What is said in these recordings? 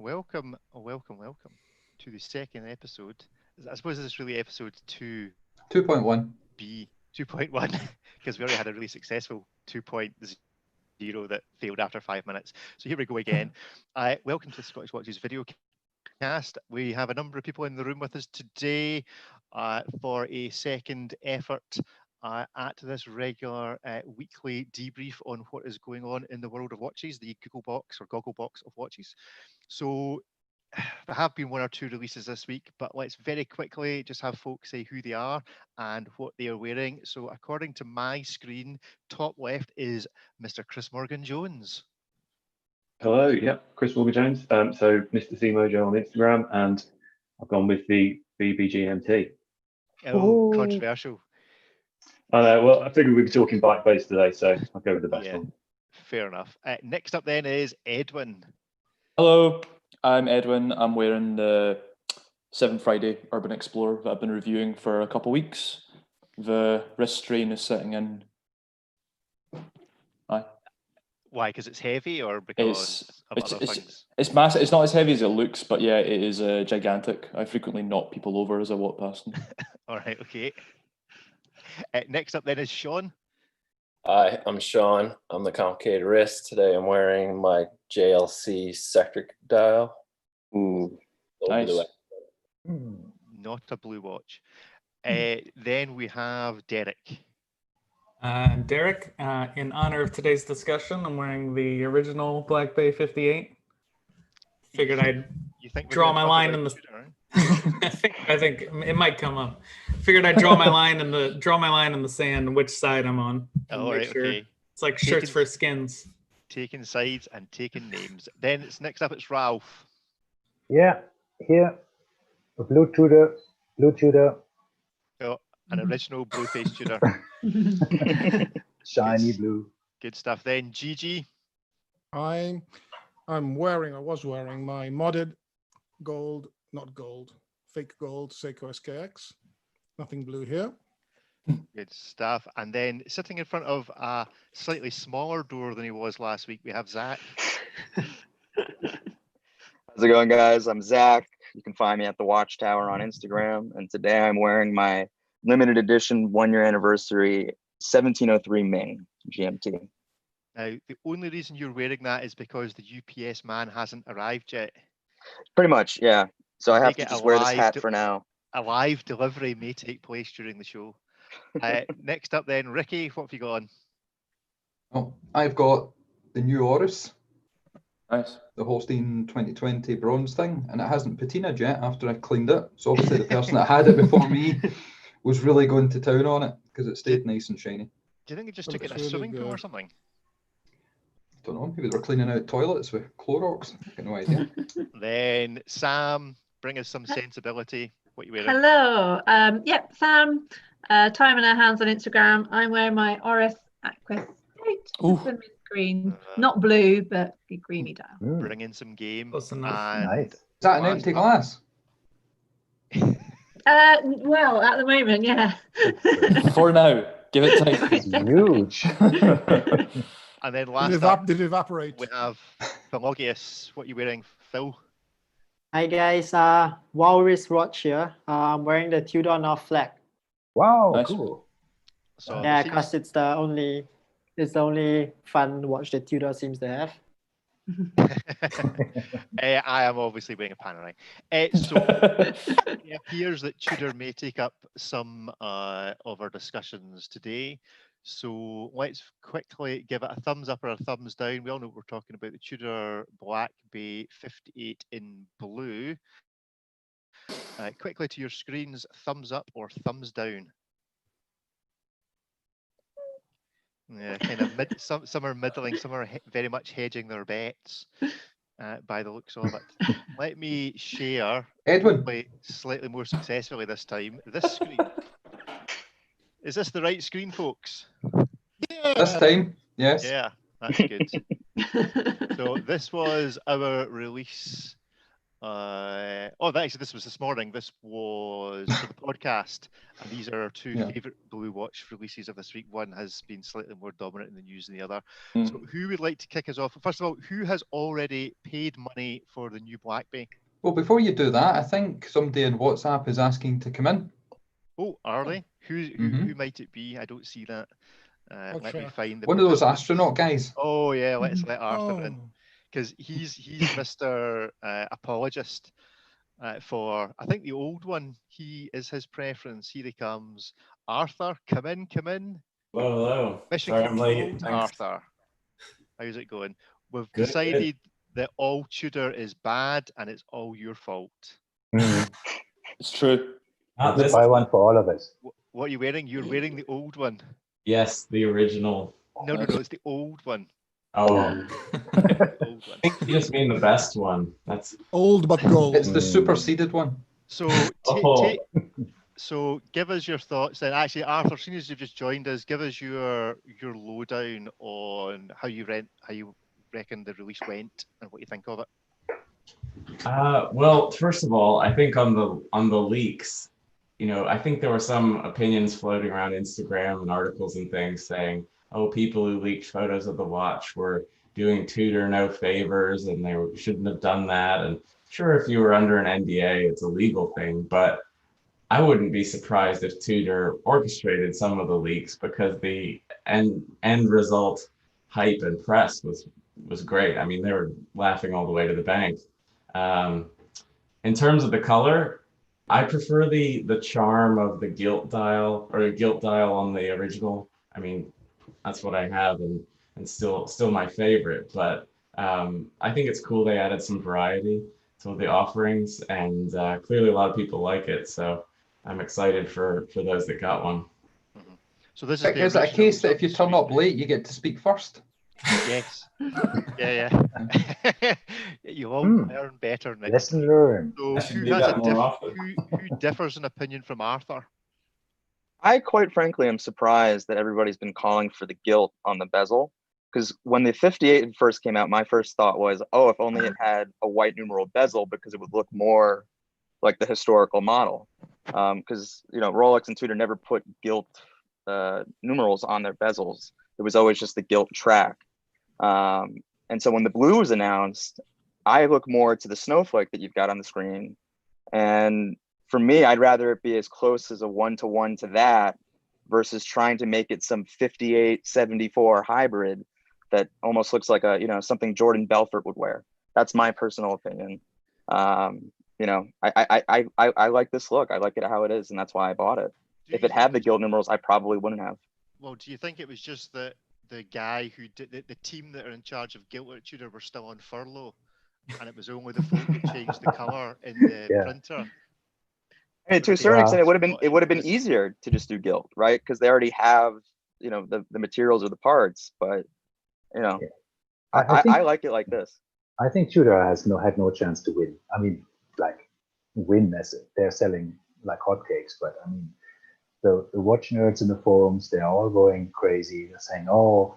welcome to the second episode. I suppose this is really episode 2.1. 2.1, because we already had a really successful 2.0 that failed after 5 minutes. So here we go again. Welcome to the Scottish Watches video cast. We have a number of people in the room with us today for a second effort at this regular weekly debrief on what is going on in the world of watches, the Google box or Goggle box of watches. So there have been one or two releases this week, but let's very quickly just have folks say who they are and what they are wearing. So according to my screen, top left is Mr. Chris Morgan-Jones. Hello, yeah, Chris Morgan-Jones. So Mr. C-Mojo on Instagram, and I've gone with the BBGMT. Oh, controversial. I know, well, I figured we'd be talking bike-based today, so I'll go with the best one. Fair enough. Next up then is Edwin. Hello, I'm Edwin. I'm wearing the 7 Friday Urban Explorer that I've been reviewing for a couple of weeks. The wrist strain is setting in. Aye. Why? Because it's heavy, or because of other things? It's massive. It's not as heavy as it looks, but yeah, it is gigantic. I frequently knock people over as I walk past them. All right, okay. Next up then is Sean. Hi, I'm Sean. I'm the complicated wrist. Today I'm wearing my JLC Sectric dial. Ooh, nice. Not a blue watch. Then we have Derek. Derek, in honor of today's discussion, I'm wearing the original Black Bay 58. Figured I'd draw my line in the. I think it might come up. Figured I'd draw my line in the sand, which side I'm on. Oh, right, okay. It's like shirts for skins. Taking sides and taking names. Then it's next up. It's Ralph. Yeah, here, a blue Tudor. Oh, an original blue face Tudor. Shiny blue. Good stuff. Then Gigi. I was wearing my modded fake gold Seiko SKX. Nothing blue here. Good stuff. And then sitting in front of a slightly smaller door than he was last week, we have Zach. How's it going, guys? I'm Zach. You can find me at the Watchtower on Instagram. And today I'm wearing my limited edition 1-year anniversary 1703 Ming GMT. Now, the only reason you're wearing that is because the UPS man hasn't arrived yet. Pretty much, yeah. So I have to just wear this hat for now. A live delivery may take place during the show. Next up then, Ricky, what have you got on? Oh, I've got the new Oris. Nice. The Holstein 2020 bronze thing, and it hasn't patinaed yet after I cleaned it. So obviously the person that had it before me was really going to town on it because it stayed nice and shiny. Do you think they just took it in a swimming pool or something? Don't know, maybe they were cleaning out toilets with Clorox. I've got no idea. Then Sam, bring us some sensibility. What are you wearing? Hello. Sam, time in our hands on Instagram. I'm wearing my Oris Aqua mint green, not blue, but a greeny dial. Bring in some game. Nice. Is that an empty glass? Well, at the moment, yeah. For now, give it time. It's huge. And then last up, did it evaporate? We have Philogius. What are you wearing, Phil? Hi guys, Walrus watch here. I'm wearing the Tudor North flag. Wow, nice. Cool. So yeah, because it's the only fun watch that Tudor seems to have. I am obviously wearing a Panerai. So it appears that Tudor may take up some of our discussions today. So let's quickly give it a thumbs up or a thumbs down. We all know what we're talking about, the Tudor Black Bay 58 in blue. Quickly to your screens, thumbs up or thumbs down. Yeah, kind of some are middling, some are very much hedging their bets by the looks of it. Let me share, Edwin, slightly more successfully this time, this screen. Is this the right screen, folks? Yeah. This time, yes. Yeah, that's good. So this was our release Actually, this was this morning. This was for the podcast, and these are our two favorite Blue Watch releases of this week. One has been slightly more dominant in the news than the other. So, who would like to kick us off? First of all, who has already paid money for the new Black Bay? Well, before you do that, I think somebody in WhatsApp is asking to come in. Oh, are they? Who might it be? I don't see that. Let me find them. One of those astronaut guys. Oh yeah, let's let Arthur in, because he's Mr. Apologist for, I think, the old one. He is his preference. Here he comes. Arthur, come in. Hello, hello. Mission Sorry, I'm late. controlled, Thanks. Arthur. How's it going? We've Good, decided that all Tudor is bad and it's all your fault. It's true. Let's buy one for all of us. What are you wearing? You're wearing the old one. Yes, the original. No, it's the old one. Oh. I think you just mean the best one. That's old but gold. It's the superseded one. So, so give us your thoughts then. Actually, Arthur, seeing as you've just joined us, give us your lowdown on how you reckon the release went and what you think of it. Well, first of all, I think on the leaks, I think there were some opinions floating around Instagram and articles and things saying, oh, people who leaked photos of the watch were doing Tudor no favors and they shouldn't have done that. And sure, if you were under an NDA, it's a legal thing, but I wouldn't be surprised if Tudor orchestrated some of the leaks, because the end result hype and press was great. I mean, they were laughing all the way to the bank. In terms of the color, I prefer the charm of the gilt dial, or a gilt dial on the original. I mean, that's what I have, and still my favorite. But I think it's cool they added some variety to the offerings, and clearly a lot of people like it. So I'm excited for those that got one. So this is it a case that if you turn up late, you get to speak first? Yes. Yeah. You all learn better next. Lesson learned. So who differs in opinion from Arthur? I quite frankly am surprised that everybody's been calling for the gilt on the bezel, because when the 58 first came out, my first thought was, oh, if only it had a white numeral bezel, because it would look more like the historical model. Because Rolex and Tudor never put gilt numerals on their bezels. It was always just the gilt track. And so when the blue was announced, I look more to the snowflake that you've got on the screen. And for me, I'd rather it be as close as a 1-to-1 to that versus trying to make it some 58-74 hybrid that almost looks like a, something Jordan Belfort would wear. That's my personal opinion. I like this look. I like it how it is, and that's why I bought it. If it had the gilt numerals, I probably wouldn't have. Well, do you think it was just that the guy who did the team that are in charge of gilt at Tudor were still on furlough, and it was only the folk who changed the color in the printer? I mean, to a certain extent, it would have been easier to just do gilt, right? Because they already have the materials or the parts. But I like it like this. I think Tudor had no chance to win. I mean, like win as they're selling like hotcakes, but I mean, the watch nerds in the forums, they're all going crazy. They're saying, oh,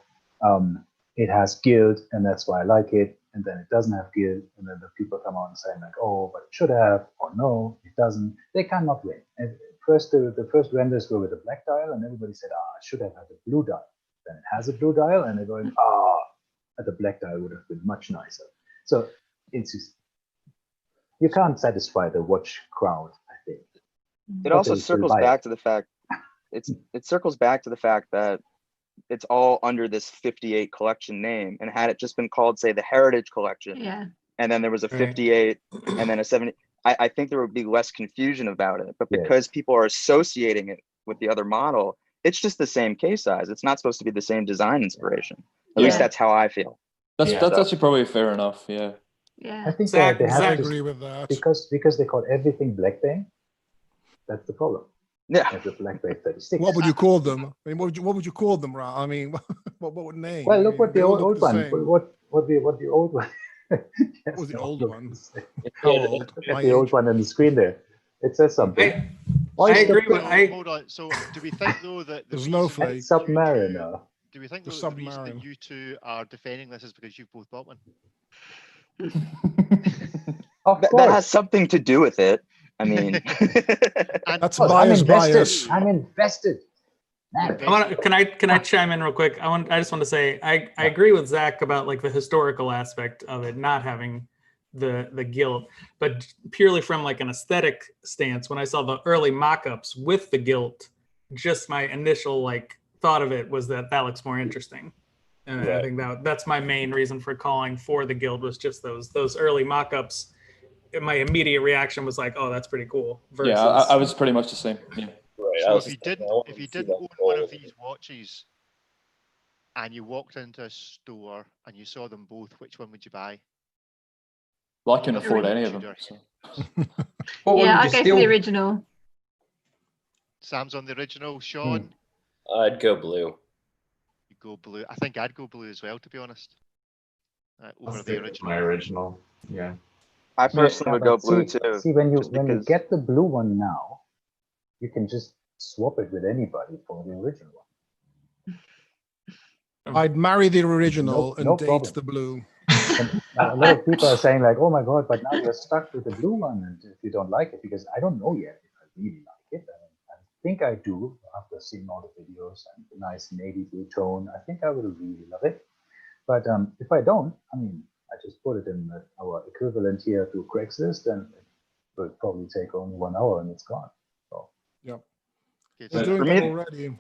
it has gilt and that's why I like it. And then it doesn't have gilt. And then the people come on saying like, oh, but it should have, or no, it doesn't. They cannot win. And first, the first renders were with a black dial, and everybody said, it should have had a blue dial. Then it has a blue dial, and they're going, the black dial would have been much nicer. So it's just, you can't satisfy the watch crowd, I think. It also circles back to the fact that it's all under this 58 collection name, and had it just been called, say, the Heritage Collection, and then there was a 58 and then a 70, I think there would be less confusion about it. But because people are associating it with the other model, it's just the same case size. It's not supposed to be the same design inspiration. At least that's how I feel. That's actually probably fair enough. Yeah. I think I agree with that. Because they call everything Black Bay. That's the problem. Yeah. As a Black Bay 36. What would you call them? I mean, what would you call them, Ra? I mean, what would name? Well, look what the old one. What the old one. What was the old one? How old? The old one on the screen there. It says something. I agree with. Hold on. So, do we think though that the Snowflake Submariner? Do we think though that the reason that you two are defending this is because you've both bought one? That has something to do with it. I mean, That's I'm buyer's invested. bias. I'm invested. Can I chime in real quick? I just want to say I agree with Zach about like the historical aspect of it not having the gilt, but purely from like an aesthetic stance, when I saw the early mock-ups with the gilt, just my initial like thought of it was that looks more interesting. And I think that's my main reason for calling for the gilt, was just those early mock-ups. My immediate reaction was like, oh, that's pretty cool. Versus... Yeah, I was pretty much the same. Yeah. Right. So if you didn't own one of these watches and you walked into a store and you saw them both, which one would you buy? Well, I couldn't afford any of them. So. Yeah, I'll go for the original. Sam's on the original. Sean? I'd go blue. You go blue. I think I'd go blue as well, to be honest. Over the original. My original, yeah. I personally would go blue too. See, when you get the blue one now, you can just swap it with anybody for the original one. I'd marry the original and date problem. the blue. And a lot of people are saying like, oh my God, but now you're stuck with the blue one, and if you don't like it, because I don't know yet if I really like it. I think I do after seeing all the videos and the nice navy blue tone. I think I will really love it. But if I don't, I mean, I just put it in our equivalent here to Craigslist, and it will probably take only 1 hour and it's gone. So. Yep. They're doing that already.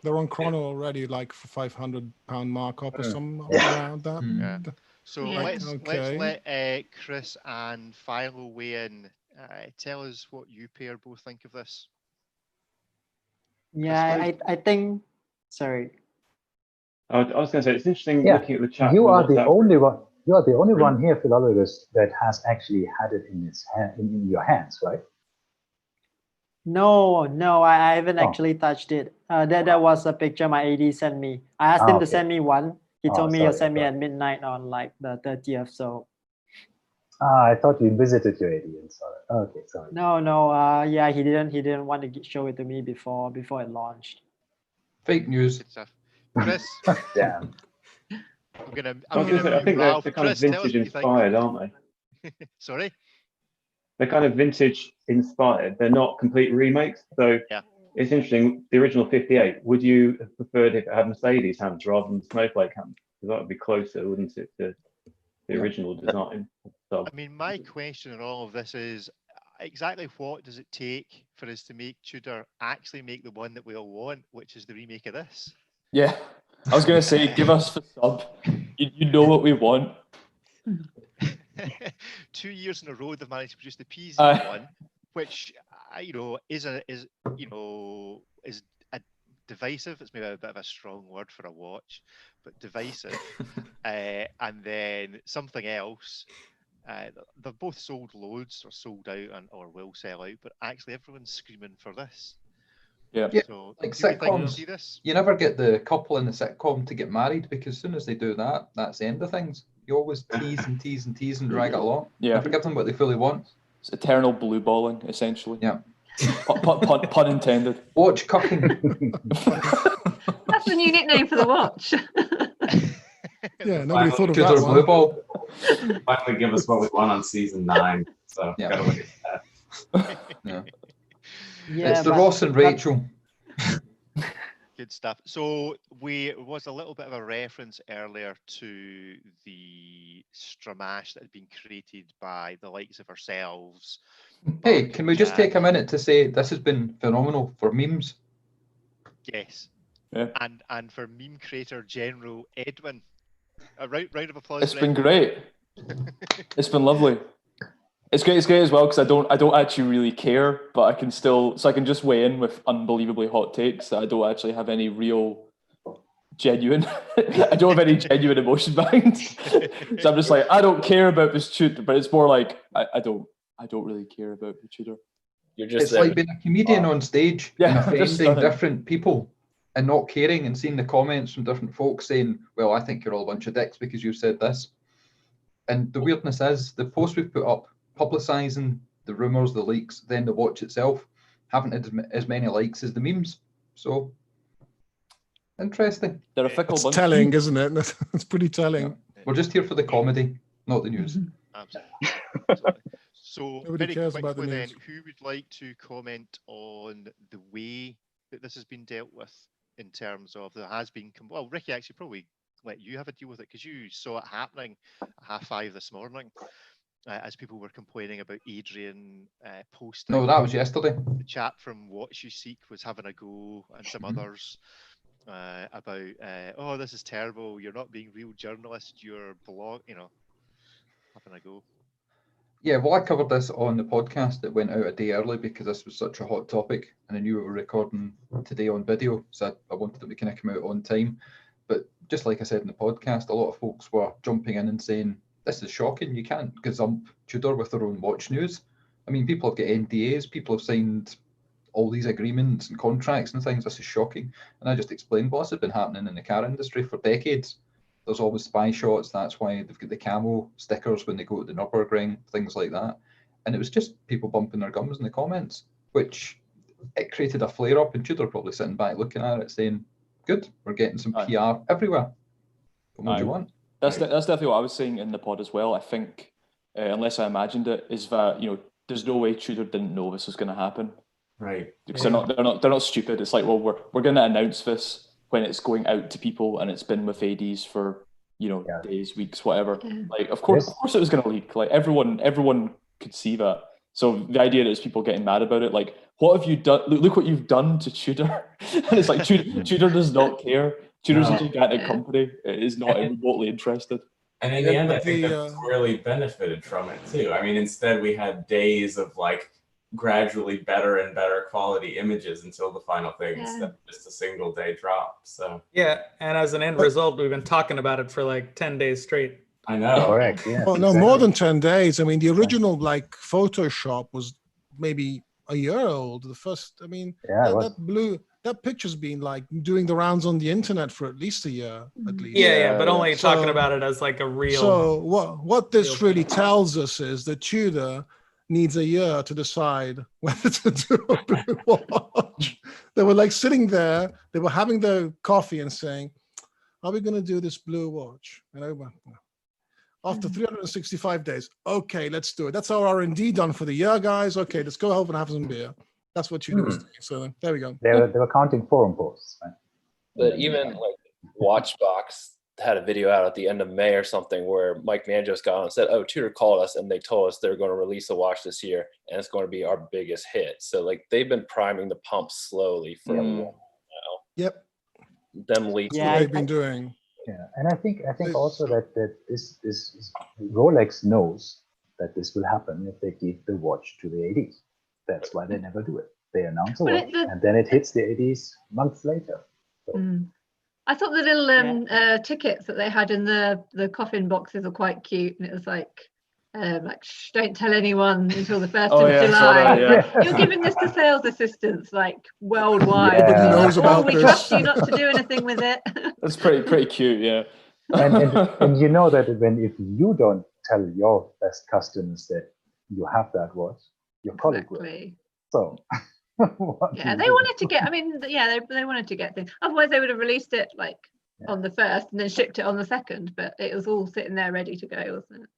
They're on Chrono already, like for £500 markup or something around that. Yeah. So let's let Chris and Philo weigh in. Tell us what you pair both think of this. Yeah, I think. Sorry. I was going to say it's interesting looking at the chat. You are the only one. You are the only one here, Philologist, that has actually had it in his hand, in your hands, right? No, I haven't actually touched it. That was a picture my AD sent me. I asked him to send me one. He told me he'll send me at midnight on like the 30th. So. I thought you visited your AD and saw it. Okay, sorry. No. Yeah, he didn't want to show it to me before it launched. Fake news. Chris. Damn. I think they're kind of vintage inspired, aren't they? Sorry? They're kind of vintage inspired. They're not complete remakes. So it's interesting. The original 58, would you have preferred if it had Mercedes hands rather than Snowflake hands? Because that would be closer, wouldn't it, to the original design? So, I mean, my question in all of this is exactly what does it take for us to make Tudor actually make the one that we all want, which is the remake of this? Yeah, I was going to say, give us the sub. You know what we want. 2 years in a row, they've managed to produce the PZ one, which is divisive. It's maybe a bit of a strong word for a watch, but divisive. And then something else. They've both sold loads, or sold out, or will sell out. But actually, everyone's screaming for this. Yeah, so like sitcoms, you never get the couple in the sitcom to get married, because as soon as they do that, that's the end of things. You always tease and tease and tease and drag it along. Yeah. Never give them what they fully want. It's eternal blue balling, essentially. Yeah. Pun intended. Watch cucking. That's the new nickname for the watch. Yeah, nobody thought of Tudor that Blue Ball. Finally give us what we want on season 9. So gotta look at that. It's the Ross and Rachel. Good stuff. So it was a little bit of a reference earlier to the Stramash that had been created by the likes of ourselves. Hey, can we just take a minute to say this has been phenomenal for memes? Yes. Yeah. And for meme creator General Edwin. A round of applause. It's been great. It's been lovely. It's great as well, because I don't actually really care, but I can just weigh in with unbelievably hot takes that I don't actually have any real genuine I don't have any genuine emotion behind. So I'm just like, I don't care about this Tudor, but it's more like I don't really care about the Tudor. It's like being a comedian on stage and offending different people and not caring, and seeing the comments from different folks saying, well, I think you're all a bunch of dicks because you said this. And the weirdness is the post we've put up publicising the rumours, the leaks, then the watch itself haven't had as many likes as the memes. So interesting. They're a fickle bunch. It's telling, isn't it? It's pretty telling. Yeah. We're just here for the comedy, not the news. Absolutely. So Nobody very cares about the quickly then, news. who would like to comment on the way that this has been dealt with in terms of there has been, well, Ricky, actually probably let you have a deal with it because you saw it happening at 5:30 this morning as people were complaining about Adrian posting. No, that was yesterday. The chap from Watch You Seek was having a go, and some others about, oh, this is terrible. You're not being real journalists. You're having a go. Yeah, well, I covered this on the podcast that went out a day early because this was such a hot topic, and I knew we were recording today on video, so I wanted them to kind of come out on time. But just like I said in the podcast, a lot of folks were jumping in and saying, this is shocking, you can't gazump Tudor with their own watch news. I mean, people have got NDAs, people have signed all these agreements and contracts and things, this is shocking. And I just explained what's been happening in the car industry for decades. There's always spy shots, that's why they've got the camo stickers when they go to the Nürburgring, things like that. And it was just people bumping their gums in the comments, which it created a flare-up, and Tudor probably sitting back looking at it saying, good, we're getting some PR everywhere. What do you want? That's definitely what I was saying in the pod as well. I think, unless I imagined it, is that there's no way Tudor didn't know this was going to happen. Right. Because they're not stupid. It's like, well, we're going to announce this when it's going out to people and it's been with ADs for days, weeks, whatever. Like, of course it was going to leak. Like everyone could see that. So the idea is people getting mad about it. Like, what have you done? Look what you've done to Tudor. And it's like Tudor does not care. Tudor's a gigantic company. It is not remotely interested. And in the end, I think they've really benefited from it too. I mean, instead we had days of like gradually better and better quality images until the final thing instead of just a single day drop. So yeah, and as an end result, we've been talking about it for like 10 days straight. I know. Correct. Yeah. Oh no, more than 10 days. I mean, the original like Photoshop was maybe a year old. The first, I mean, that picture's been like doing the rounds on the internet for at least a year, at least. Yeah, but only talking about it as like a real. So what this really tells us is that Tudor needs a year to decide whether to do a blue watch. They were like sitting there, they were having their coffee and saying, are we going to do this blue watch? And I went, after 365 days, okay, let's do it. That's our R&D done for the year, guys. Okay, let's go home and have some beer. That's what Tudor was doing. So there we go. They were counting forum posts, right? But even like Watchbox had a video out at the end of May or something where Mike Manjos got on and said, oh, Tudor called us and they told us they're going to release a watch this year and it's going to be our biggest hit. So like they've been priming the pump slowly for a while now. Yep. Them leaks. That's what they've been doing. Yeah, and I think also that this Rolex knows that this will happen if they give the watch to the ADs. That's why they never do it. They announce a watch and then it hits the ADs months later. So. I thought the little tickets that they had in the coffin boxes are quite cute, and it was like shh, don't tell anyone until the 1st of July. You're giving this to sales assistants like worldwide. Everybody knows about we this. trust you not to do anything with it. That's pretty cute, yeah. and you know that if you don't tell your best customers that you have that watch, your colleague will. So. Yeah, they wanted to get. I mean, yeah, they wanted to get things. Otherwise, they would have released it like on the 1st and then shipped it on the 2nd. But it was all sitting there ready to go, wasn't it?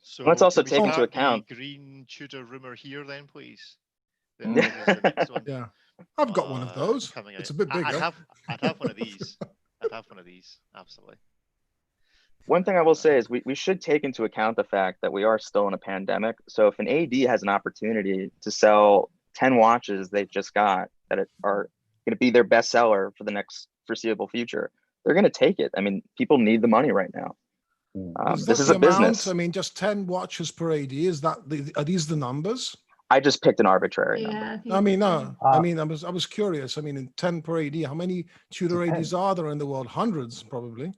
So let's also take into account the green Tudor rumor here, then, please. Yeah, I've got one of those. It's a bit bigger. I'd have one of these. I'd have one of these. Absolutely. One thing I will say is we should take into account the fact that we are still in a pandemic. So if an AD has an opportunity to sell 10 watches they've just got that are going to be their best seller for the next foreseeable future, they're going to take it. I mean, people need the money right now. This is a business. I mean, just 10 watches per AD. Are these the numbers? I just picked an arbitrary number. I mean, no. I mean, I was curious. I mean, in 10 per AD, how many Tudor ADs are there in the world? Hundreds, probably.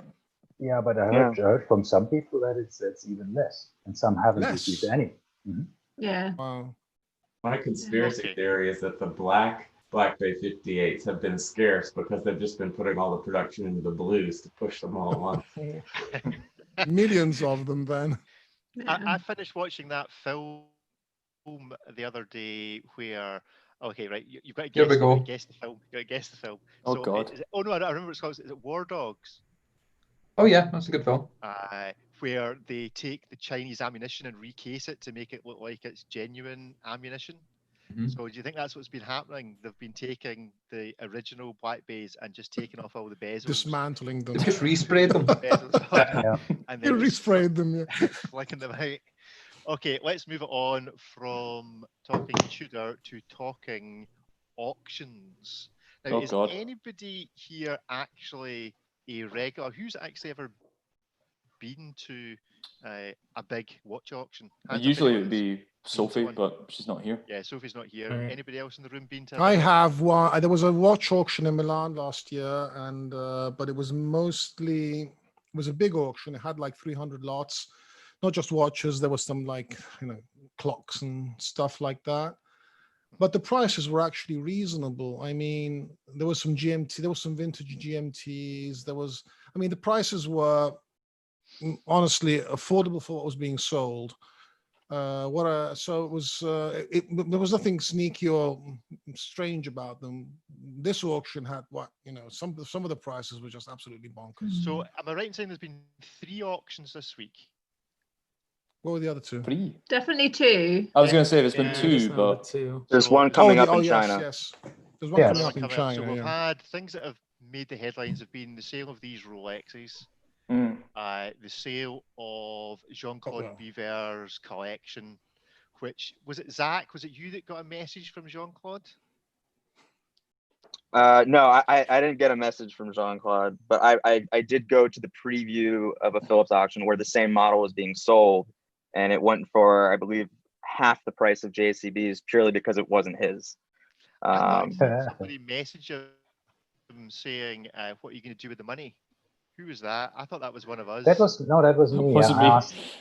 Yeah, but I heard from some people that it's even less, and some haven't received any. Yeah. Wow. My conspiracy theory is that the Black Bay 58s have been scarce because they've just been putting all the production into the blues to push them all at once. Millions of them, then. I finished watching that film the other day where, okay, right, you've got to guess, guess the film. You've got to guess the film. Oh, so God. I remember what it's called. Is it War Dogs? Oh, yeah, that's a good film. where they take the Chinese ammunition and recase it to make it look like it's genuine ammunition. So do you think that's what's been happening? They've been taking the original Black Bays and just taking off all the bezels, dismantling them, just resprayed them, and then resprayed them, flicking them out. Okay, let's move it on from talking Tudor to talking auctions. Now, is anybody here actually a regular? Who's actually ever been to a big watch auction? Usually it would be Sophie, but she's not here. Yeah, Sophie's not here. Anybody else in the room been to? I have one. There was a watch auction in Milan last year, and but it was mostly a big auction. It had like 300 lots, not just watches. There was some like clocks and stuff like that. But the prices were actually reasonable. I mean, there was some GMT, there was some vintage GMTs. There was, I mean, the prices were honestly affordable for what was being sold. So it was. There was nothing sneaky or strange about them. This auction had some of the prices were just absolutely bonkers. So am I right in saying there's been 3 auctions this week? What were the other 2? 3. Definitely 2. I was going to say there's been 2, but there's one coming up in China. Yes. There's one coming up in China. So we've had things that have made the headlines have been the sale of these Rolexes. The sale of Jean-Claude Biver's collection, which was it Zach? Was it you that got a message from Jean-Claude? No, I didn't get a message from Jean-Claude, but I did go to the preview of a Phillips auction where the same model was being sold, and it went for, I believe, half the price of JCB's purely because it wasn't his. Somebody messaged him saying, "What are you going to do with the money?" Who was that? I thought that was one of us. That was me.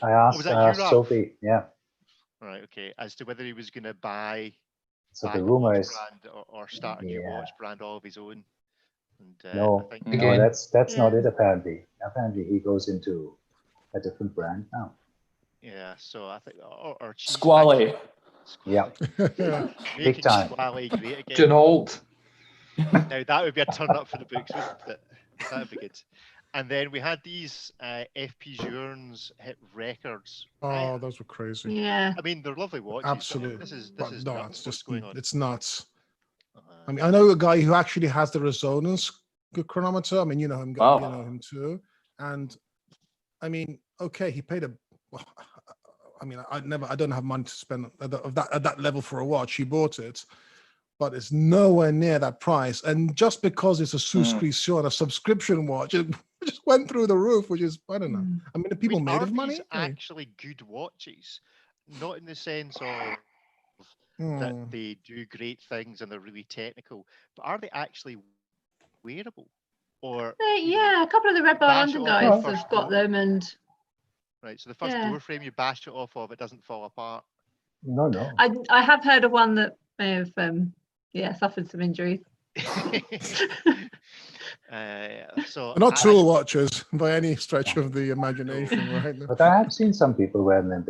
I asked Sophie. Yeah. Right. Okay. As to whether he was going to buy. So the rumor is, or start a new watch brand all of his own. And, no, that's not it. Apparently, he goes into a different brand now. Yeah. So I think or Squally. Yeah. Big time. Squally great again. Genold. Now that would be a turn up for the books, wouldn't it? That'd be good. And then we had these FP Journes hit records. Oh, those were crazy. Yeah. I mean, they're lovely watches. Absolutely. This is no, it's just going on. It's nuts. I mean, I know a guy who actually has the resonance chronometer. I mean, you know him, you know him too. And I mean, okay, he paid I mean, I don't have money to spend at that level for a watch. He bought it, but it's nowhere near that price. And just because it's a souscription, a subscription watch, it just went through the roof, which is, I don't know. I mean, are people made of money? Actually good watches, not in the sense of that they do great things and they're really technical, but are they actually wearable? Or a couple of the Red Bar London guys have got them, and right. So the first door frame you bash it off of, it doesn't fall apart. No. I have heard of one that may have suffered some injuries. So not tool watches by any stretch of the imagination, right? But I have seen some people wear them.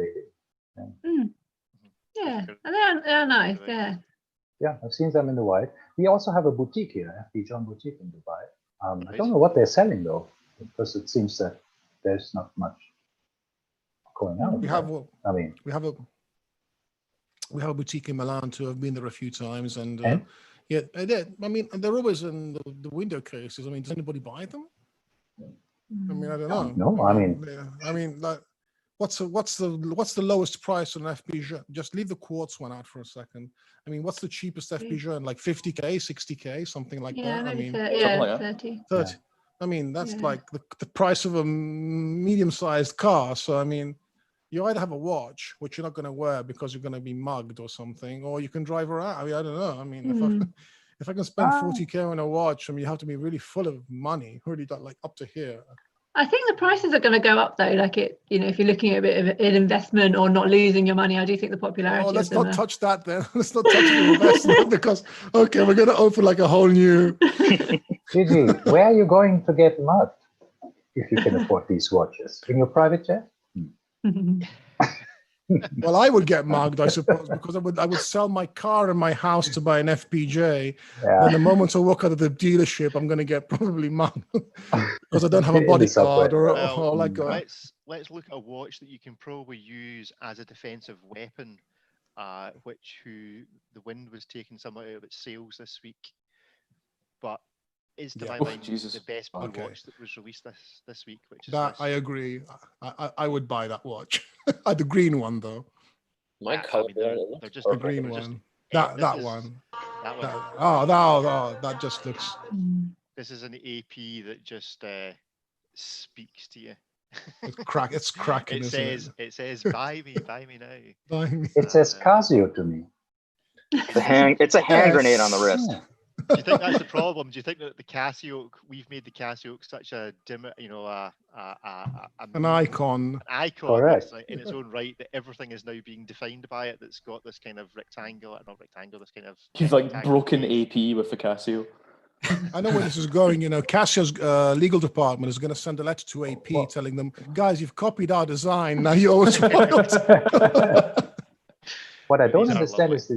Yeah, and they are nice. Yeah, I've seen them in the white. We also have a boutique here, the John Boutique in Dubai. I don't know what they're selling though, because it seems that there's not much going on. We have a boutique in Milan too. I've been there a few times, and yeah, I did. I mean, they're always in the window cases. I mean, does anybody buy them? I mean, I don't know. No, I mean, like, what's the lowest price on an FP? Just leave the quartz one out for a second. I mean, what's the cheapest FP? Like 50K, 60K, something like that. I mean, 30. 30. I mean, that's like the price of a medium-sized car. So I mean, you either have a watch which you're not going to wear because you're going to be mugged or something, or you can drive around. I mean, I don't know. I mean, if I can spend 40K on a watch, I mean, you have to be really full of money, really like up to here. I think the prices are going to go up though. Like if you're looking at a bit of an investment or not losing your money, I do think the popularity. Oh, let's not touch that then. Let's not touch the investment because we're going to open like a whole new. Gigi, where are you going to get mugged if you can afford these watches? In your private jet? Well, I would get mugged, I suppose, because I would sell my car and my house to buy an FPJ. Yeah. And the moment I walk out of the dealership, I'm going to get probably mugged because I don't have a bodyguard or like a. let's look at a watch that you can probably use as a defensive weapon, the wind was taking some out of its sails this week, but is to my mind the best blue watch that was released this week, which is that. I agree. I would buy that watch. The green one though. My color, they're just the green one. That one. That just looks. This is an AP that just speaks to you. It's cracking. It says buy me now. Buy me. It says Casio to me. It's a hand grenade on the wrist. Do you think that's the problem? Do you think that the Casio, we've made the Casio such a dim, an icon? Correct. In its own right, that everything is now being defined by it. That's got this kind of rectangle, not rectangle. This kind of. You've like broken AP with the Casio. I know where this is going. Casio's legal department is going to send a letter to AP telling them, guys, you've copied our design. Now you owe us royalties. What I don't understand is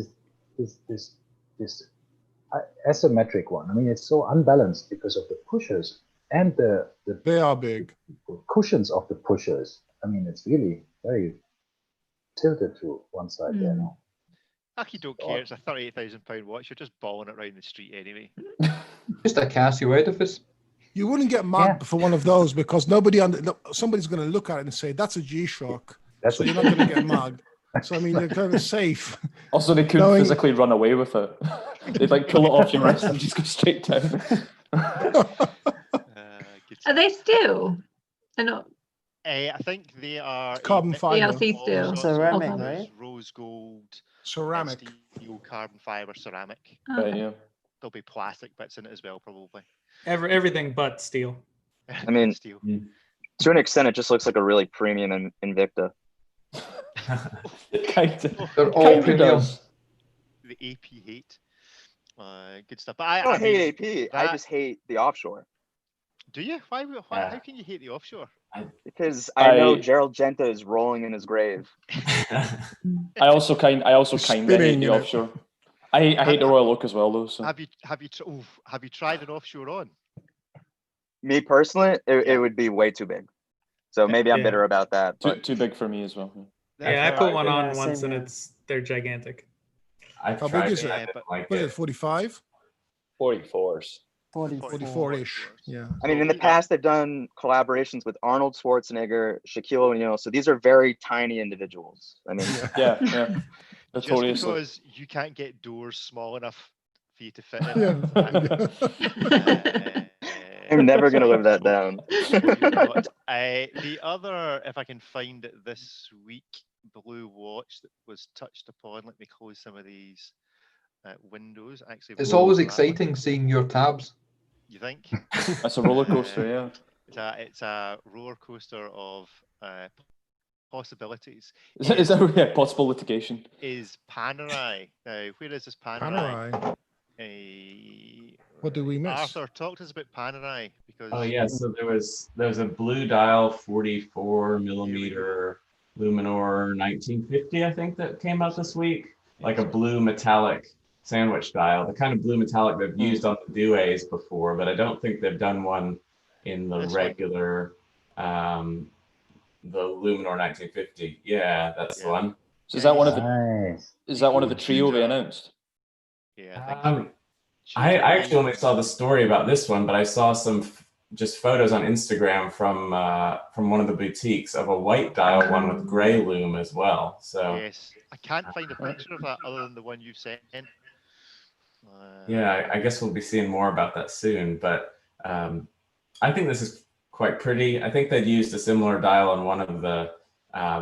this asymmetric one. I mean, it's so unbalanced because of the pushers and the they are big cushions of the pushers. I mean, it's really very tilted to one side there now. You don't care. It's a £38,000 watch. You're just balling it around the street anyway. Just a Casio edifice. You wouldn't get mugged for one of those because somebody's going to look at it and say that's a G-Shock. So you're not going to get mugged. So I mean, you're kind of safe. Also, they couldn't physically run away with it. They'd like pull it off your wrist and just go straight down. Are they steel? They're not. I think they are carbon fiber. DLC steel. Ceramic, right? Rose gold. Ceramic. Steel, carbon fiber, ceramic. Right, yeah. There'll be plastic bits in it as well, probably. Everything but steel. I mean, steel. To an extent, it just looks like a really premium Invicta. They're all premium. The AP hate. Good stuff. But I don't hate AP. I just hate the offshore. Do you? Why? How can you hate the offshore? Because I know Gerald Genta is rolling in his grave. I also kind of hate the offshore. I hate the Royal Oak as well, though. So. Have you tried an offshore on? Me personally, it would be way too big. So maybe I'm bitter about that. Too big for me as well. Yeah, I put one on once and they're gigantic. How big is it? What is it, 45? 44s. 44-ish. Yeah. I mean, in the past, they've done collaborations with Arnold Schwarzenegger, Shaquille O'Neal. So these are very tiny individuals. I mean, yeah. Just because you can't get doors small enough for you to fit in. I'm never going to live that down. The other, if I can find it this week, blue watch that was touched upon. Let me close some of these windows. Actually, it's always exciting seeing your tabs. You think? That's a roller coaster, yeah. It's a roller coaster of possibilities. Is that possible litigation? Is Panerai. Now, where is this Panerai? What do we miss? Arthur, talk to us about Panerai. Because so there was a blue dial 44 millimeter Luminor 1950, I think, that came out this week. Like a blue metallic sandwich dial, the kind of blue metallic they've used on the Duets before, but I don't think they've done one in the regular, the Luminor 1950. Yeah, that's the one. So is that one of the trio they announced? Yeah. I actually only saw the story about this one, but I saw some just photos on Instagram from one of the boutiques of a white dial one with gray lume as well. So yes, I can't find a picture of that other than the one you've sent in. Yeah, I guess we'll be seeing more about that soon, but I think this is quite pretty. I think they'd used a similar dial on one of the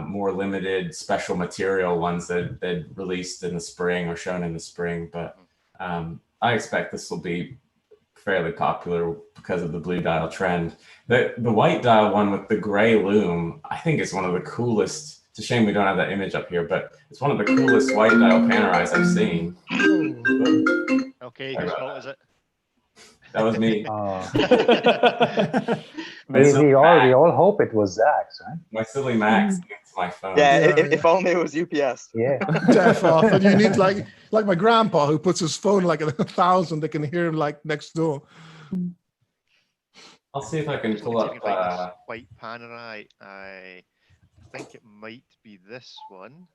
more limited special material ones that they'd released in the spring or shown in the spring, but I expect this will be fairly popular because of the blue dial trend. The white dial one with the gray lume, I think is one of the coolest. It's a shame we don't have that image up here, but it's one of the coolest white dial Panerais I've seen. Okay, whose fault is it? That was me. We all hope it was Zach's, right? My silly Max needs my phone. Yeah, if only it was UPS. Yeah. And you need like my grandpa who puts his phone like 1,000, they can hear him like next door. I'll see if I can pull up. White Panerai. I think it might be this one.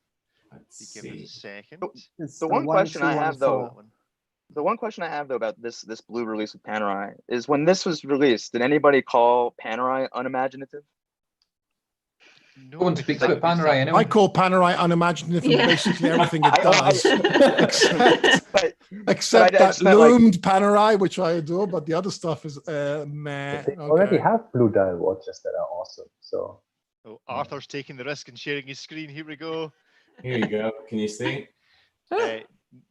Let's Give it a second. The one question I have though. The one question I have though about this blue release with Panerai is when this was released, did anybody call Panerai unimaginative? No one speaks about Panerai anyway. I call Panerai unimaginative in basically everything it does, except that loomed Panerai, which I adore, but the other stuff is meh. They already have blue dial watches that are awesome. So. Oh, Arthur's taking the risk and sharing his screen. Here we go. Here you go. Can you see? Very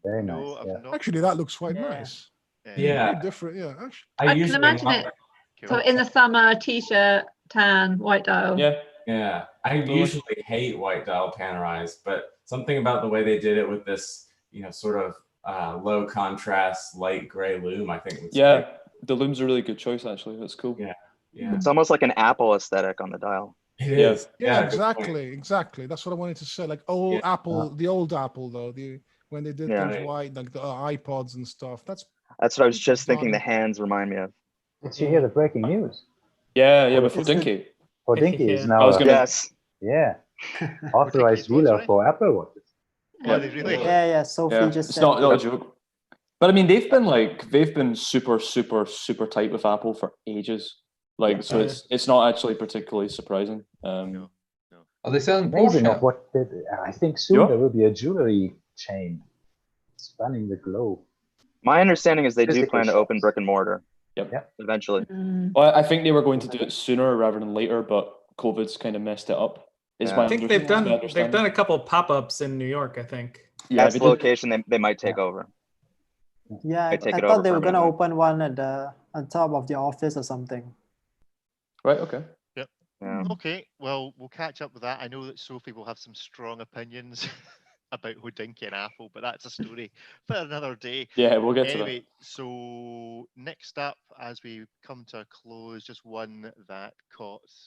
nice. No, yeah. Actually, that looks quite nice. Yeah. Very different. Yeah. Actually. I can imagine it. Cool. So in the summer, t-shirt, tan, white dial. Yeah. Yeah. I usually hate white dial Panerais, but something about the way they did it with this, sort of low contrast, light gray loom, I think. Yeah. The loom's a really good choice, actually. That's cool. Yeah. Yeah. It's almost like an Apple aesthetic on the dial. It is. Yeah, exactly. That's what I wanted to say. Like old Apple, the old Apple though, when they did things white, like the iPods and stuff. That's what I was just thinking. The hands remind me of. Did you hear the breaking news? Yeah, but Hodinkee. Hodinkee is now authorized dealer for Apple watches. Yeah. Sophie just said not a joke. But I mean, they've been super tight with Apple for ages. So it's not actually particularly surprising. No. Are they selling Amazing Porsche? Of what I think soon there will be a jewelry chain spanning the globe. My understanding is they do plan to open brick and mortar. Yep. Eventually. Well, I think they were going to do it sooner rather than later, but COVID's kind of messed it up. I think they've done a couple pop-ups in New York, I think. Yeah, that's the location they might take over. Yeah, I thought they were going to open one on top of the office or something. Right, okay. Yep. Yeah. Okay, well, we'll catch up with that. I know that Sophie will have some strong opinions about Hodinkee and Apple, but that's a story for another day. Yeah, we'll get to that. So next up, as we come to a close, just one that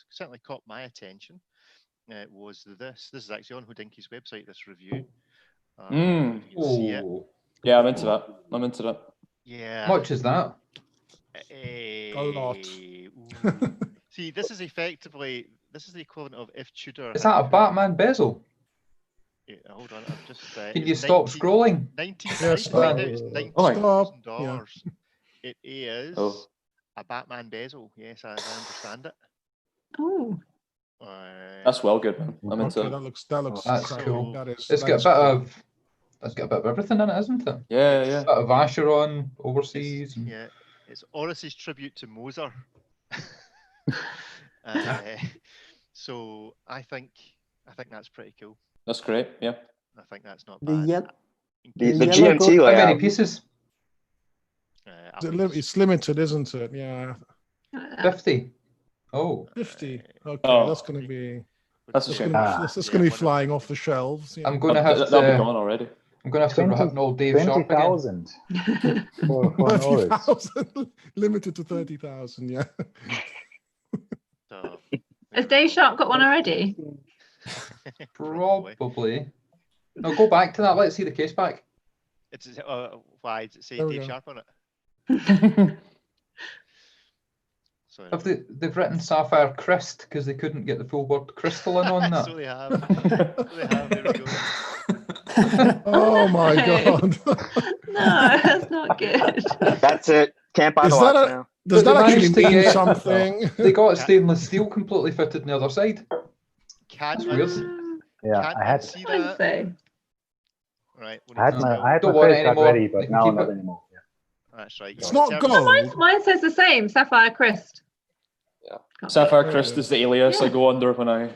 certainly caught my attention. Was this. This is actually on Hodinkee's website, this review. If you can see it. Yeah, I'm into that. Yeah. How much is that? A lot. See, this is the equivalent of if Tudor. Is that a Batman bezel? Yeah, hold on, I've just. Can you stop scrolling? $19,000. It is a Batman bezel. Yes, as I understand it. Oh. That's well good, man. I'm into that. That's cool. It's got a bit of everything in it, isn't it? Yeah. A bit of Acheron overseas. Yeah, it's Oris's tribute to Moser. So I think that's pretty cool. That's great. Yeah. I think that's not bad. The GMT layout. How many pieces? It's limited, isn't it? Yeah. 50. Oh. 50. Okay, that's going to be. That's a shame. That's going to be flying off the shelves. Yeah. I'm going to have to. That'll be gone already. I'm going to have to have an old Dave Sharp again. 30,000 for an Oris. 30,000. Limited to 30,000. Yeah. Has Dave Sharp got one already? Probably. No, go back to that. Let's see the case back. Why does it say Dave Sharp on it? They've written Sapphire Crest because they couldn't get the full word crystalline on that. So they have. There we go. Oh my god. No, that's not good. That's it. Can't buy the watch now. Does that actually mean something? They got stainless steel completely fitted on the other side. Can't weird. Yeah, I had. See that? Right. I had my first card ready, but now not anymore. Yeah. That's right. It's not gold. Mine says the same. Sapphire Crest. Yeah. Sapphire Crest is the alias I go under when I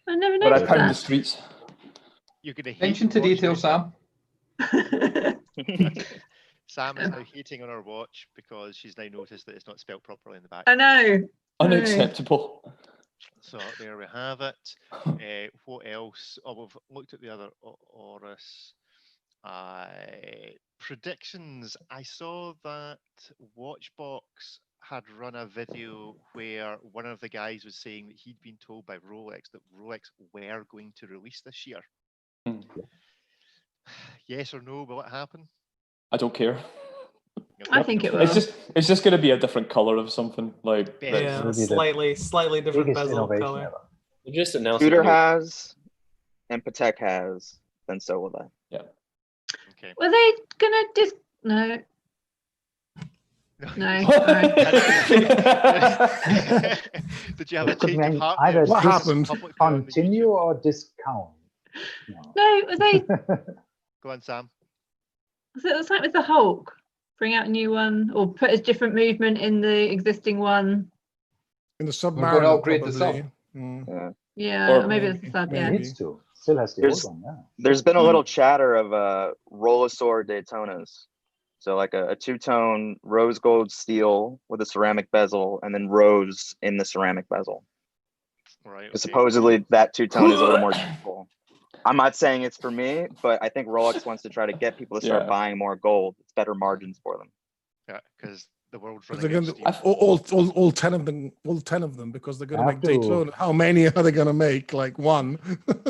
never know. I pound the streets. You're gonna attention to detail, Sam. Sam is now hating on her watch because she's now noticed that it's not spelled properly in the back. I know. Unacceptable. So there we have it. What else? Oh, we've looked at the other Oris. Predictions. I saw that Watchbox had run a video where one of the guys was saying that he'd been told by Rolex that Rolex were going to release this year. Yes or no? Will it happen? I don't care. I think it will. It's just going to be a different color of something. Like yeah, slightly different bezel color. Ever. They just announced Tudor has, and Patek has, then so will they. Yeah. Okay. Were they gonna no? No. Did you have a change of heart? Either what happened? Continue or discount? No, were they? Go on, Sam. Was it the same with the Hulk? Bring out a new one, or put a different movement in the existing one? In the We're Submariner, going to upgrade the probably. sub. Yeah, or maybe it's the sub. Yeah. Needs to. Still has the old one. Yeah. There's been a little chatter of Rollosaur Daytonas. So like a two-tone rose gold steel with a ceramic bezel, and then rose in the ceramic bezel. Right. Okay. Supposedly that two-tone is a little more beautiful. I'm not saying it's for me, but I think Rolex wants to try to get people to start buying more gold. It's better margins for them. Yeah, because the world's Running running out all 10 of them, because they're going to make Daytona. How many are they going to make? Like 1,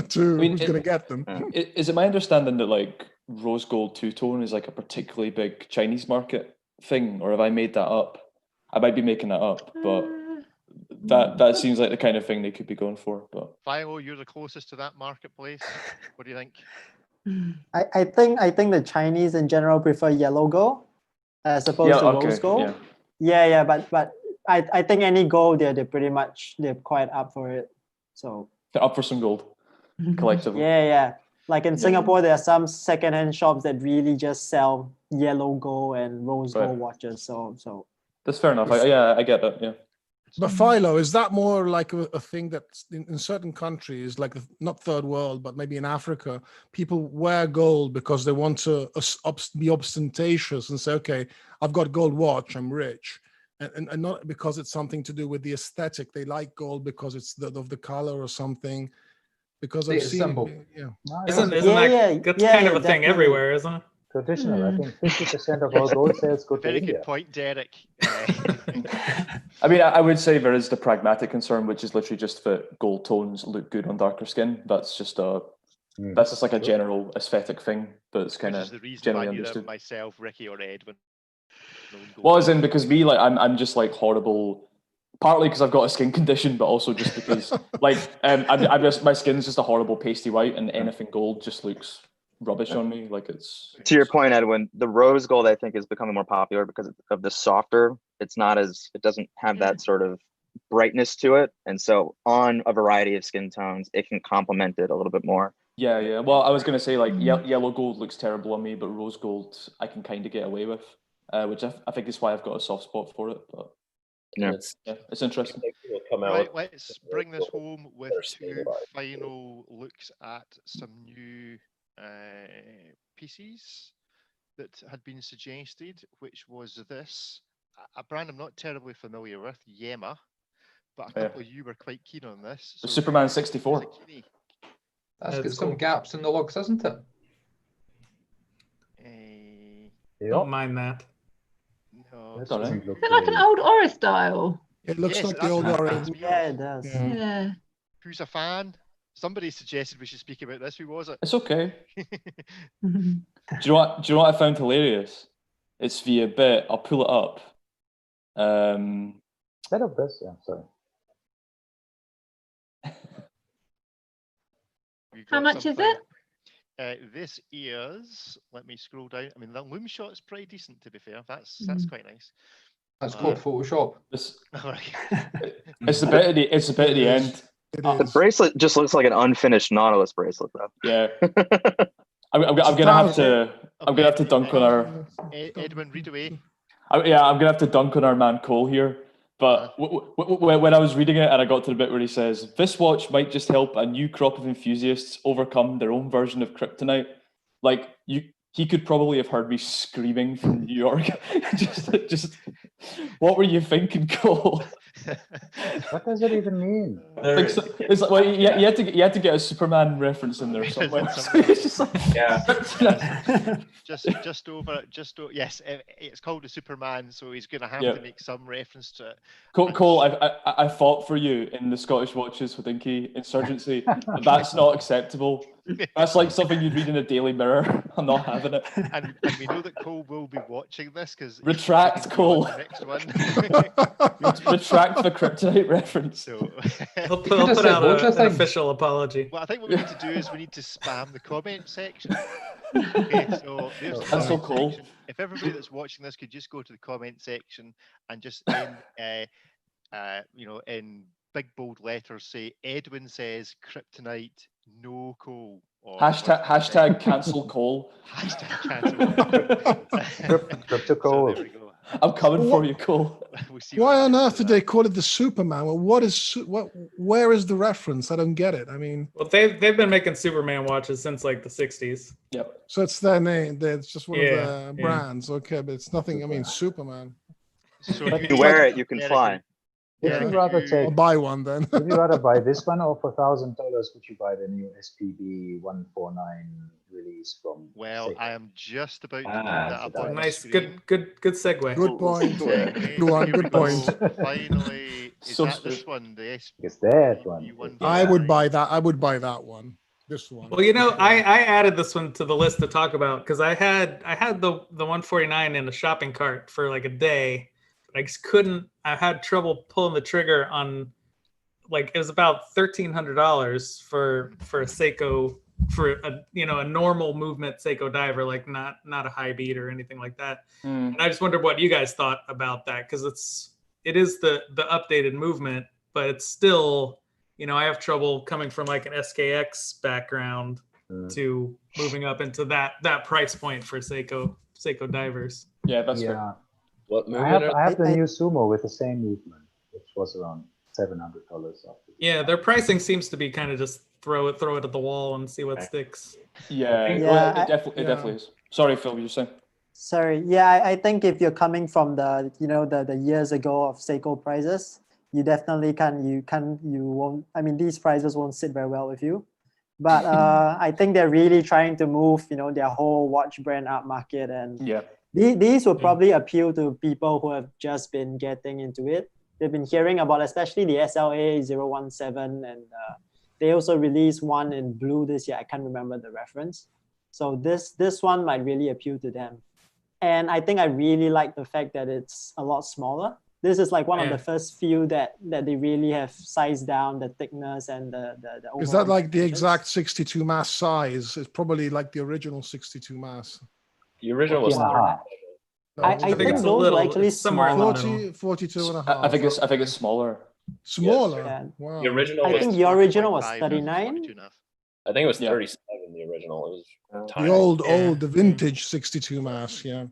2. Who's going to get them? Is it my understanding that like rose gold two-tone is like a particularly big Chinese market thing, or have I made that up? I might be making that up, but that seems like the kind of thing they could be going for. But Philo, you're the closest to that marketplace. What do you think? I think the Chinese in general prefer yellow gold as opposed to rose gold. Yeah, but I think any gold they're quite up for it. So they're up for some gold collectively. Yeah. Like in Singapore, there are some secondhand shops that really just sell yellow gold and rose gold watches. So that's fair enough. I get that. Yeah. But Philo, is that more like a thing that in certain countries, like not third world, but maybe in Africa, people wear gold because they want to be ostentatious and say, okay, I've got gold watch, I'm rich. And not because it's something to do with the aesthetic. They like gold because it's of the color or something. Because I've seen, Isn't that kind of a thing everywhere, isn't it? Traditional. I think 50% of all gold sales go to India. Very good point, Derek. I mean, I would say there is the pragmatic concern, which is literally just that gold tones look good on darker skin. That's just like a general aesthetic thing, but it's kind of generally understood. Myself, Ricky, or Edwin. Well, as in because me, like I'm just like horrible. Partly because I've got a skin condition, but also just because like I'm just my skin's just a horrible pasty white, and anything gold just looks rubbish on me. Like it's. To your point, Edwin, the rose gold I think is becoming more popular because of the softer. It doesn't have that sort of brightness to it, and so on a variety of skin tones, it can complement it a little bit more. Yeah. Well, I was gonna say like yellow gold looks terrible on me, but rose gold I can kind of get away with, which I think is why I've got a soft spot for it. But it's interesting. Right, let's bring this home with 2 final looks at some new pieces that had been suggested, which was this, a brand I'm not terribly familiar with, Yema, but a couple of you were quite keen on this. The Superman 64. That's got some gaps in the looks, hasn't it? Don't mind that. No, is it like an old Oris style? It looks like the old Oris. Yeah, it does. Yeah. Who's a fan? Somebody suggested we should speak about this. Who was it? It's okay. Do you know what I found hilarious? It's the bit. I'll pull it up. Set up this. Yeah, sorry. How much is it? This is. Let me scroll down. I mean, the loom shot's pretty decent, to be fair. That's quite nice. That's called Photoshop. It's the bit at the end. The bracelet just looks like an unfinished Nautilus bracelet, though. Yeah. I'm gonna have to dunk on our. Edwin, read away. I'm gonna have to dunk on our man Cole here. But when I was reading it and I got to the bit where he says, "This watch might just help a new crop of enthusiasts overcome their own version of kryptonite," like he could probably have heard me screaming from New York. just what were you thinking, Cole? What does it even mean? It's like, well, you had to get a Superman reference in there somewhere. It's just like, just over. Yes, it's called a Superman, so he's going to have to make some reference to it. Cole, I fought for you in the Scottish Watches with Inky Insurgency. That's not acceptable. That's like something you'd read in a Daily Mirror. I'm not having it. And we know that Cole will be watching this because retract Cole. The next one. Retract the kryptonite reference. So I'll put out an official apology. Well, I think what we need to do is we need to spam the comment section. Okay, so there's the that's so cool. section. If everybody that's watching this could just go to the comment section and just in in big bold letters say Edwin says kryptonite, no Cole. Or hashtag cancel Cole. Hashtag cancel. Crypto Cole. So there we go. I'm coming for you, Cole. Why on earth did they call it the Superman? Well, where is the reference? I don't get it. I mean, well, they've been making Superman watches since like the 60s. Yep. So it's their name. It's just one of the brands. Okay, but it's nothing. I mean, Superman. So if you wear it, you can fly. Would you rather take? I'll buy one then. Would you rather buy this one, or for $1,000 would you buy the new SPB 149 release from? Well, Seiko? I am just about to put that up on nice, the screen. good segue. Good point. Okay, Good point. Finally, is that this one? The SPB? It's that one. I would buy that. I would buy that one. This one. Well, I added this one to the list to talk about because I had the 149 in a shopping cart for like a day. I just couldn't. I had trouble pulling the trigger on, like, it was about $1,300 for a Seiko, for a normal movement Seiko diver, like not a high beat or anything like that. And I just wondered what you guys thought about that, because it is the updated movement, but it's still, I have trouble coming from like an SKX background to moving up into that price point for Seiko divers. Yeah, that's fair. What I have the new Sumo with the same movement, which was around $700. Yeah, their pricing seems to be kind of just throw it at the wall and see what sticks. Yeah, well, it definitely is. Sorry, Phil, you were saying? Sorry. Yeah, I think if you're coming from the years ago of Seiko prices, you definitely you won't. I mean, these prices won't sit very well with you. But I think they're really trying to move, their whole watch brand up market, and these will probably appeal to people who have just been getting into it. They've been hearing about, especially the SLA 017, and they also released one in blue this year. I can't remember the reference. So this one might really appeal to them. And I think I really like the fact that it's a lot smaller. This is like one of the first few that they really have sized down the thickness and the overall. Is that like the exact 62 mass size? It's probably like the original 62 mass. The original was I think it's those are actually smaller. 42 and a half. I think it's smaller. Smaller? Yeah. Wow. The original I think the original was 39. I think it was 37, the original. It was the old, the vintage 62 mass, yeah.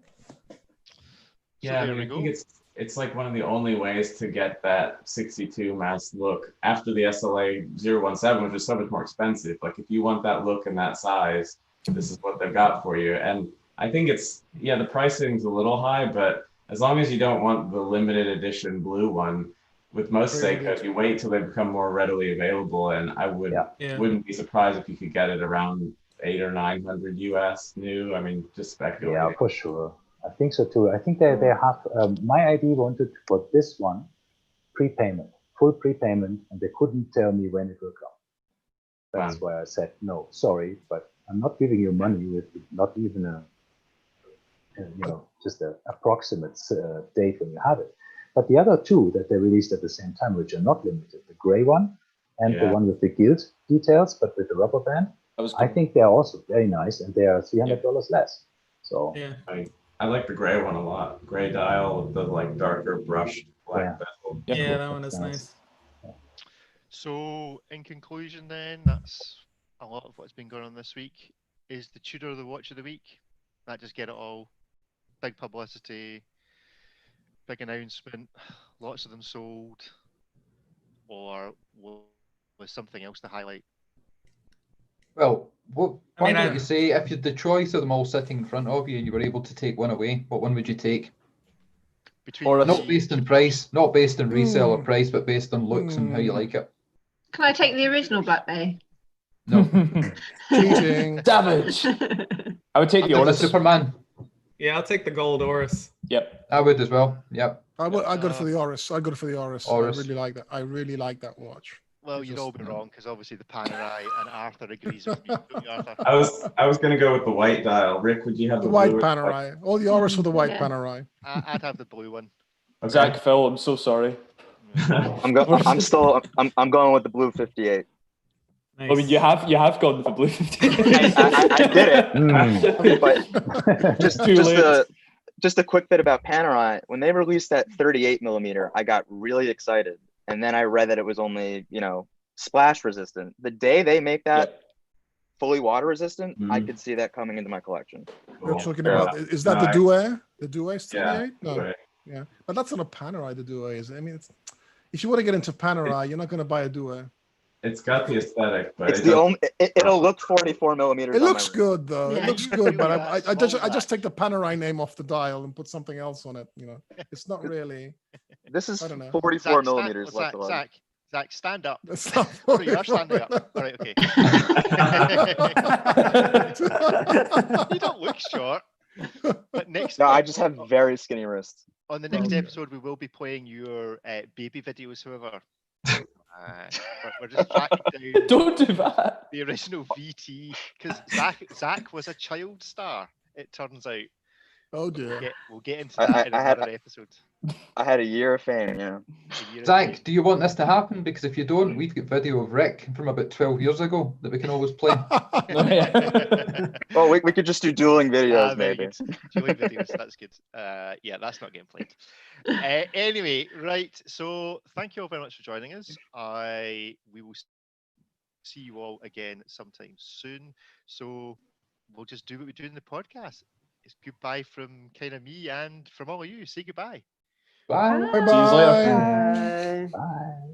Yeah, I think it's like one of the only ways to get that 62 mass look after the SLA 017, which is so much more expensive. Like if you want that look and that size, this is what they've got for you. And I think the pricing's a little high, but as long as you don't want the limited edition blue one, with most Seikos, you wait till they become more readily available, and I wouldn't be surprised if you could get it around $800 or $900 US new. I mean, just speculating. Yeah, for sure. I think so too. I think they have. My ID wanted to put this one full prepayment, and they couldn't tell me when it will come. That's why I said no, sorry, but I'm not giving you money with not even just an approximate date when you have it. But the other two that they released at the same time, which are not limited, the gray one and the one with the gilt details, but with the rubber band, I think they're also very nice, and they are $300 less. So I like the gray one a lot. Gray dial with the like darker brushed black bezel. Yeah, that one is nice. So in conclusion then, that's a lot of what's been going on this week. Is the Tudor the watch of the week? That just get it all. Big publicity, big announcement, lots of them sold, or was something else to highlight? Well, why don't you say, if you had the choice of them all sitting in front of you and you were able to take one away, what one would you take? Not based on price, not based on resale or price, but based on looks and how you like it. Can I take the original Black Bay? No. Cheating. Damage. I would take the Oris. Superman. Yeah, I'll take the gold Oris. Yep. I would as well. Yep. I go for the Oris. I really like that. I really like that watch. Well, you'd all be wrong because obviously the Panerai and Arthur agrees with me. Don't you, Arthur? I was going to go with the white dial. Rick, would you have The the white blue? Panerai. All the Oris for the white Panerai. I'd have the blue one. Okay. Zach, Phil, I'm so sorry. I'm going with the blue 58. Nice. I mean, you have gone with the blue 58. I did it. But just a quick bit about Panerai. When they released that 38 millimeter, I got really excited, and then I read that it was only splash resistant. The day they make that fully water resistant, I could see that coming into my collection. You're talking about, is that the Douai? The Douai 38? Yeah, No. Yeah, but that's not a Panerai. The Douai is. I mean, if you want to get into Panerai, you're not going to buy a Douai. It's got the aesthetic, but it's the only. It'll look 44 millimeters. It looks good though. Yeah. It looks good, but I just take the Panerai name off the dial and put something else on it. It's not really. This is I don't know. 44 millimeters. Zach, stand up. That's not Oh, you are standing up. All right, okay. You don't look short. But next. No, I just have very skinny wrists. On the next episode, we will be playing your baby videos, however. We're just tracking down. Don't do that. The original VT, because Zach was a child star. It turns out. Oh dear. We'll get into that in another episode. I had a year of fame, yeah. Zach, do you want this to happen? Because if you don't, we've got video of Rick from about 12 years ago that we can always play. Well, we could just do dueling videos, maybe. Dueling videos, that's good. Yeah, that's not getting played. Anyway, right. So thank you all very much for joining us. We will see you all again sometime soon. So we'll just do what we do in the podcast. It's goodbye from kind of me and from all of you. Say goodbye. Bye. Bye. See you later. Bye.